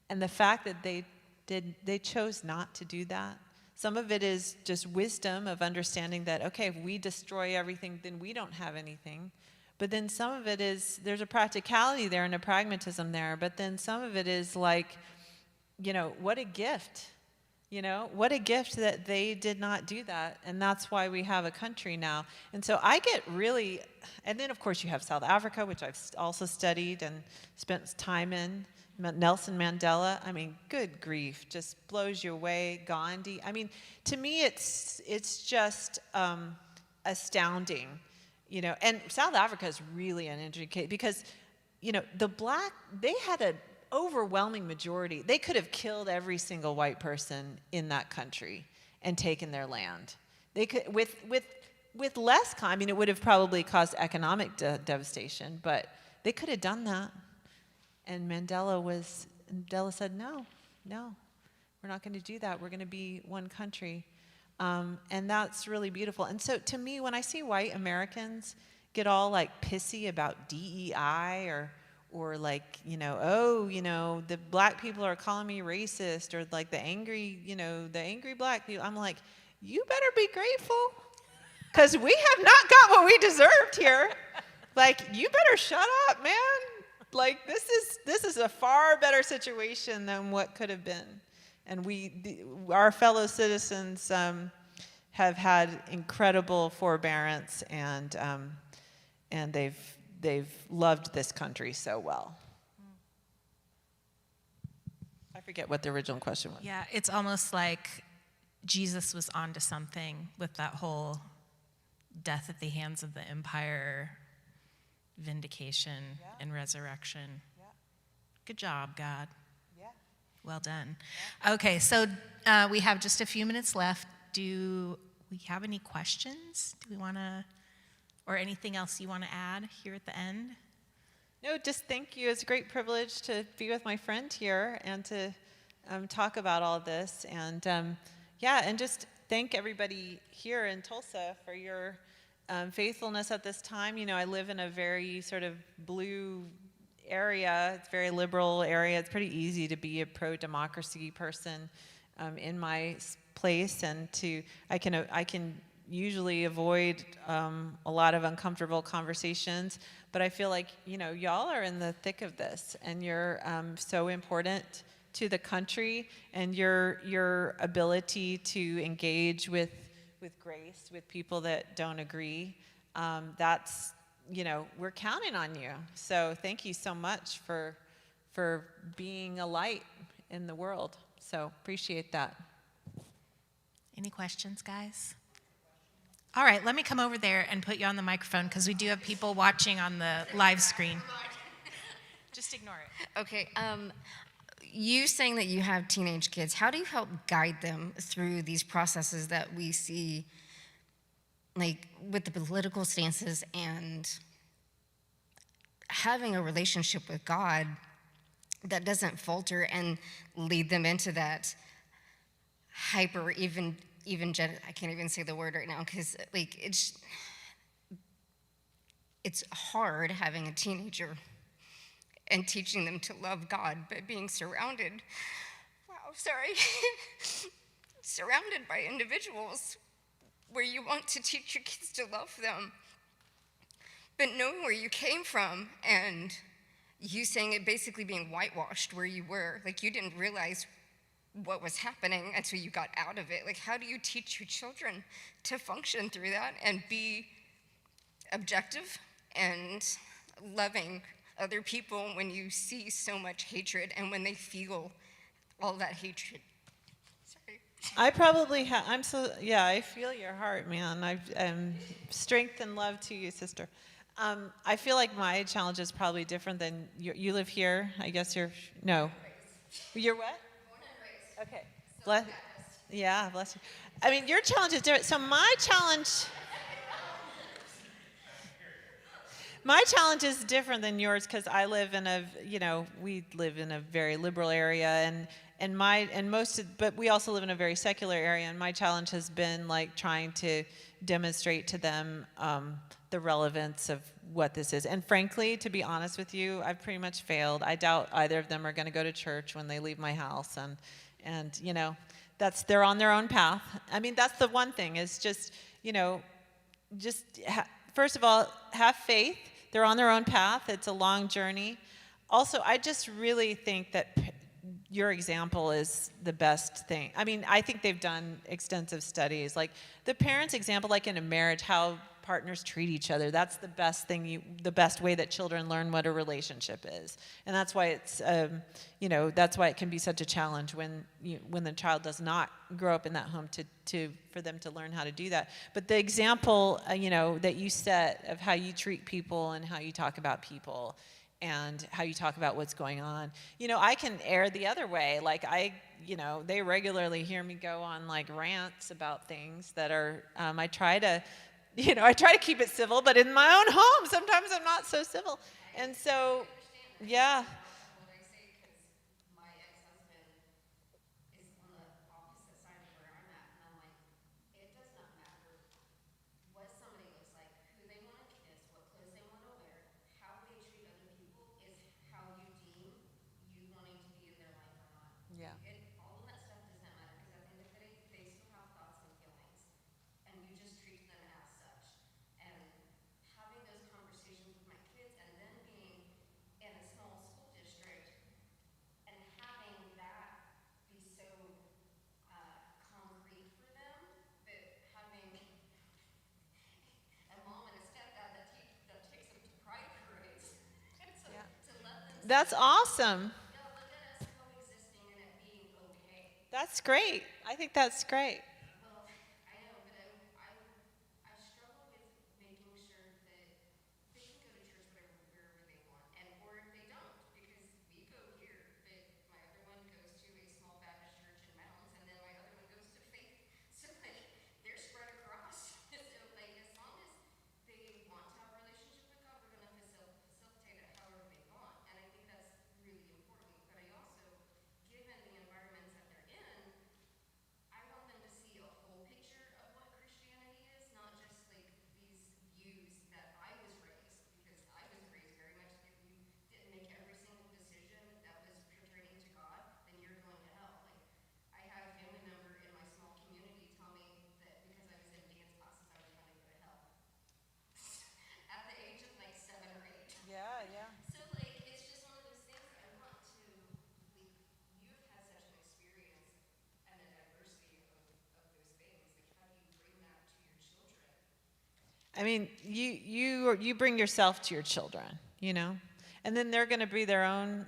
And the fact that they chose not to do that, some of it is just wisdom of understanding that, okay, if we destroy everything, then we don't have anything. But then some of it is, there's a practicality there and a pragmatism there, but then some of it is like, what a gift. What a gift that they did not do that. And that's why we have a country now. And so I get really, and then of course you have South Africa, which I've also studied and spent time in. Nelson Mandela, good grief, just blows you away. Gandhi. To me it's just astounding, and South Africa is really an interesting case because, they had an overwhelming majority. They could have killed every single white person in that country and taken their land. They could, with less, it would have probably caused economic devastation, but they could have done that. And Mandela said, no, we're not going to do that. We're going to be one country. And that's really beautiful. And so to me, when I see white Americans get all like pissy about DEI or like, oh, the black people are calling me racist, or like the angry black people. I'm like, you better be grateful, because we have not got what we deserved here. Like, you better shut up, man. Like, this is a far better situation than what could have been. And our fellow citizens have had incredible forbearance, and they've loved this country so well. I forget what the original question was. Yeah, it's almost like Jesus was onto something with that whole death at the hands of the empire, vindication, and resurrection. Yeah. Good job, God. Yeah. Well done. Okay, so we have just a few minutes left. Do we have any questions? Do we want to, or anything else you want to add here at the end? No, just thank you. It's a great privilege to be with my friend here and to talk about all this. And and just thank everybody here in Tulsa for your faithfulness at this time. I live in a very sort of blue area. It's a very liberal area. It's pretty easy to be a pro-democracy person in my place, and I can usually avoid a lot of uncomfortable conversations, but I feel like y'all are in the thick of this, and you're so important to the country, and your ability to engage with grace with people that don't agree. That's we're counting on you. So thank you so much for being a light in the world. So appreciate that. Any questions, guys? All right, let me come over there and put you on the microphone, because we do have people watching on the live screen. Just ignore it. Okay, you saying that you have teenage kids, how do you help guide them through these processes that we see, like with the political stances and having a relationship with God that doesn't falter and lead them into that hyper I can't even say the word right now, because like it's hard having a teenager and teaching them to love God, but being surrounded by individuals where you want to teach your kids to love them, but knowing where you came from, and you saying it basically being whitewashed where you were, like you didn't realize what was happening until you got out of it. Like, how do you teach your children to function through that and be objective and loving other people when you see so much hatred and when they feel all that hatred? Sorry. I probably I feel your heart, man. Strength and love to you, sister. I feel like my challenge is probably different than you live here. I guess you're what? Born and raised. Okay. Bless you. I mean, your challenge is different. So my challenge is different than yours, because I live in we live in a very liberal area, but we also live in a very secular area, and my challenge has been like trying to demonstrate to them the relevance of what this is. And frankly, to be honest with you, I've pretty much failed. I doubt either of them are going to go to church when they leave my house, and they're on their own path. I mean, that's the one thing, is just first of all, have faith. They're on their own path. It's a long journey. Also, I just really think that your example is the best thing. I mean, I think they've done extensive studies. Like the parents' example, like in a marriage, how partners treat each other. That's the best thing, the best way that children learn what a relationship is. And that's why it's, that's why it can be such a challenge when the child does not grow up in that home for them to learn how to do that. But the example, that you set of how you treat people and how you talk about people and how you talk about what's going on. I can err the other way. Like they regularly hear me go on like rants about things that are, I try to keep it civil, but in my own home, sometimes I'm not so civil. And so, yeah. What I say, because my ex-husband is on the opposite side of where I'm at, and I'm like, it does not matter what somebody looks like, who they want to kiss, what That's awesome. Yeah, look at us coexisting and it being okay. That's great. I think that's great. Well, I know, but I struggle with making sure that they can go to church wherever they want, and or if they don't, because we go here, but my other one goes to a small Baptist church in Mounds, and then my other one goes to Faith. So like they're spread across. So like as long as they want to have a relationship with God, we're gonna facilitate it however they want, and I think that's really important. But I also, given the environments that they're in, I want them to see a whole picture of what Christianity is, not just like these views that I was raised, because I was raised very much that if you didn't make every single decision that was pertaining to God, then you're going to hell. Like, I had a family member in my small community tell me that because I was in dance classes, I was going to go to hell. At the age of like 7 or 8. Yeah, yeah. So like it's just one of those things that I want to like you've had such an experience and a diversity of those things. Like how do you bring that to your children? I mean, you bring yourself to your children, you know, and then they're going to be their own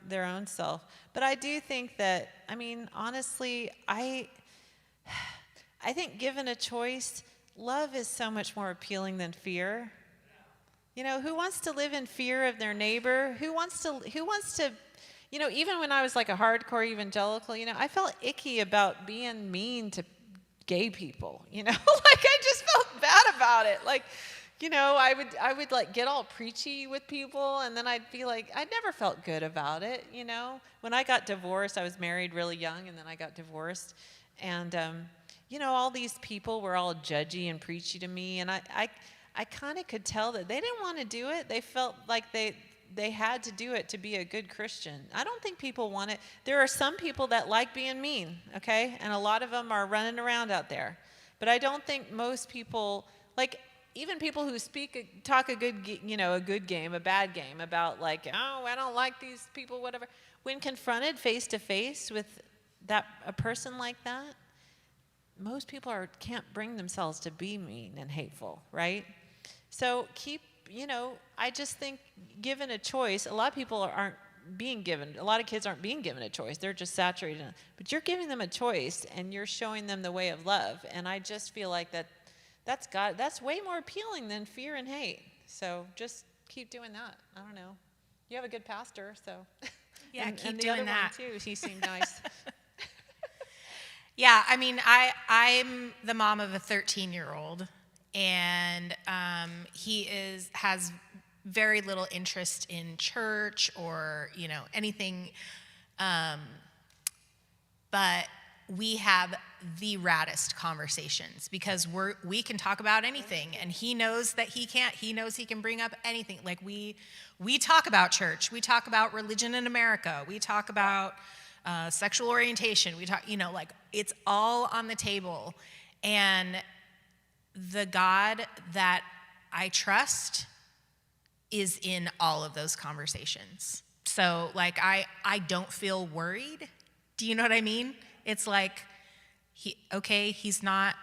self. But I do think that, I mean, honestly, I think given a choice, love is so much more appealing than fear. You know, who wants to live in fear of their neighbor? Who wants to, you know, even when I was like a hardcore evangelical, you know, I felt icky about being mean to gay people, you know, like I just felt bad about it. Like, you know, I would like get all preachy with people, and then I'd be like, I never felt good about it, you know. When I got divorced, I was married really young, and then I got divorced, and you know, all these people were all judgy and preachy to me, and I kind of could tell that they didn't want to do it. They felt like they had to do it to be a good Christian. I don't think people want it. There are some people that like being mean, okay? And a lot of them are running around out there. But I don't think most people, like even people who talk a good game, a bad game about like, oh, I don't like these people, whatever. When confronted face to face with a person like that, most people can't bring themselves to be mean and hateful, right? So I just think given a choice, a lot of people a lot of kids aren't being given a choice. They're just saturated in it. But you're giving them a choice, and you're showing them the way of love. And I just feel like that's way more appealing than fear and hate. So just keep doing that. I don't know. You have a good pastor, so. Yeah, and keep the doing other that. one too. He seemed nice. Yeah, I mean, I'm the mom of a 13-year-old, and he has very little interest in church or, you know, anything. But we have the raddest conversations because we can talk about anything, and he knows that he can't. He knows he can bring up anything. Like we talk about church, we talk about religion in America, we talk about sexual orientation. We talk, you know, like it's all on the table, and the God that I trust is in all of those conversations. So like I don't feel worried. Do you know what I mean? It's like he's not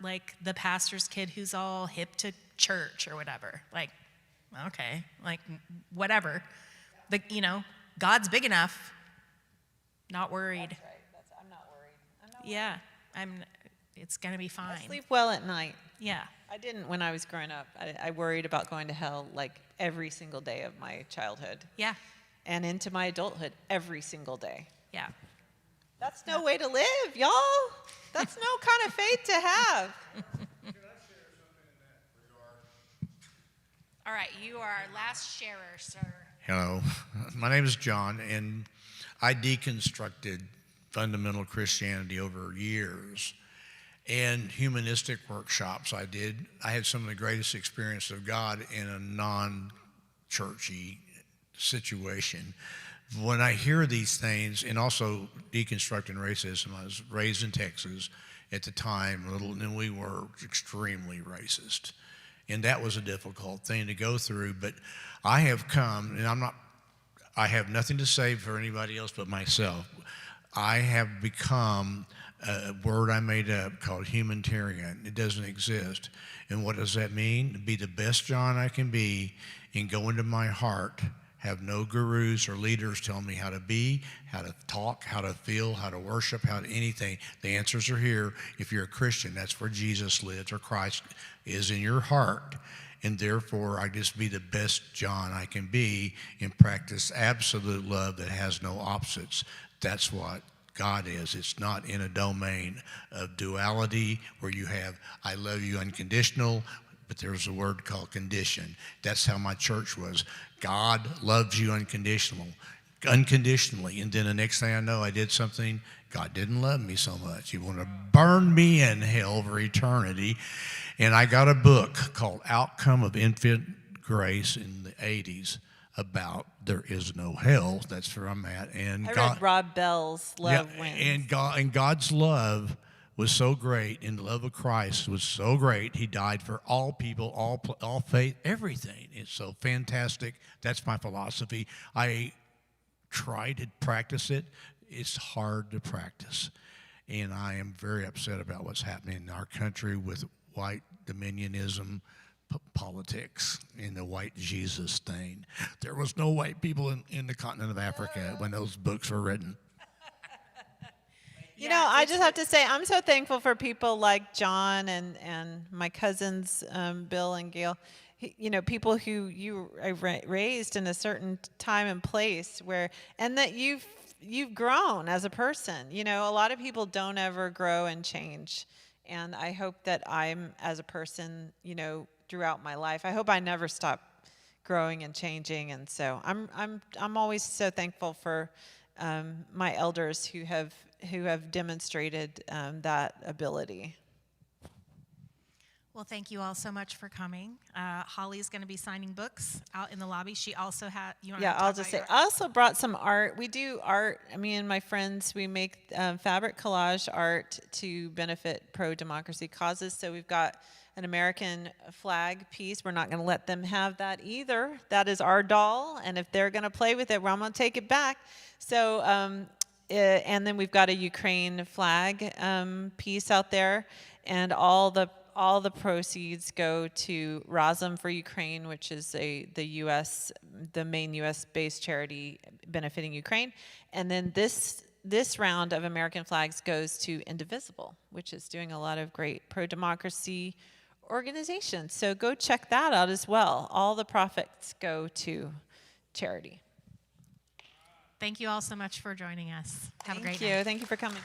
like the pastor's kid who's all hip to church or whatever. Like, okay, like whatever. You know, God's big enough. Not worried. That's right. I'm not worried. Yeah, it's gonna be fine. I sleep well at night. Yeah. I didn't when I was growing up. I worried about going to hell like every single day of my childhood. Yeah. And into my adulthood every single day. Yeah. That's no way to live, y'all. That's no kind of faith to have. Can I share something in that regard? All right, you are our last sharer, sir. Hello, my name is John, and I deconstructed fundamental Christianity over years. And humanistic workshops I had some of the greatest experience of God in a non-churchy situation. When I hear these things, and also deconstructing racism, I was raised in Texas at the time, and we were extremely racist. And that was a difficult thing to go through, but I have come, and I have nothing to say for anybody else but myself. I have become a word I made up called humanitarian. It doesn't exist. And what does that mean? To be the best John I can be and go into my heart have no gurus or leaders telling me how to be, how to talk, how to feel, how to worship, how to anything. The answers are here. If you're a Christian, that's where Jesus lives, or Christ is in your heart. And therefore, I just be the best John I can be and practice absolute love that has no opposites. That's what God is. It's not in a domain of duality where you have, I love you unconditional, but there's a word called condition. That's how my church was. God loves you unconditionally. And then the next thing I know, I did something, God didn't love me so much. He wanted to burn me in hell for eternity. And I got a book called Outcome of Infant Grace in the 80s about there is no hell. That's where I'm at. And I God, read Rob Bell's Love Wins. and God's love was so great, and the love of Christ was so great. He died for all people, all faith, everything. It's so fantastic. That's my philosophy. I try to practice it. It's hard to practice, and I am very upset about what's happening in our country with white dominionism politics and the white Jesus thing. There was no white people in the continent of Africa when those books were written. You know, I just have to say, I'm so thankful for people like John and my cousins, Bill and Gail. You know, people who you raised in a certain time and place where, and that you've grown as a person. You know, a lot of people don't ever grow and change. And I hope that I'm, as a person, you know, throughout my life, I hope I never stop growing and changing. And so I'm always so thankful for my elders who have demonstrated that ability. Well, thank you all so much for coming. Holly's going to be signing books out in the lobby. She also had, I'll just say, I also brought some art. We do art, me and my friends, we make fabric collage art to benefit pro-democracy causes. So we've got an American flag piece. We're not going to let them have that either. That is our doll, and if they're going to play with it, well, I'm going to take it back. So, and then we've got a Ukraine flag piece out there, and all the proceeds go to Razum for Ukraine, which is the main U.S. based charity benefiting Ukraine. And then this round of American flags goes to Indivisible, which is doing a lot of great pro-democracy organizations. So go check that out as well. All the profits go to charity. Thank you all so much for joining us. Have a great night. Thank you. Thank you for coming.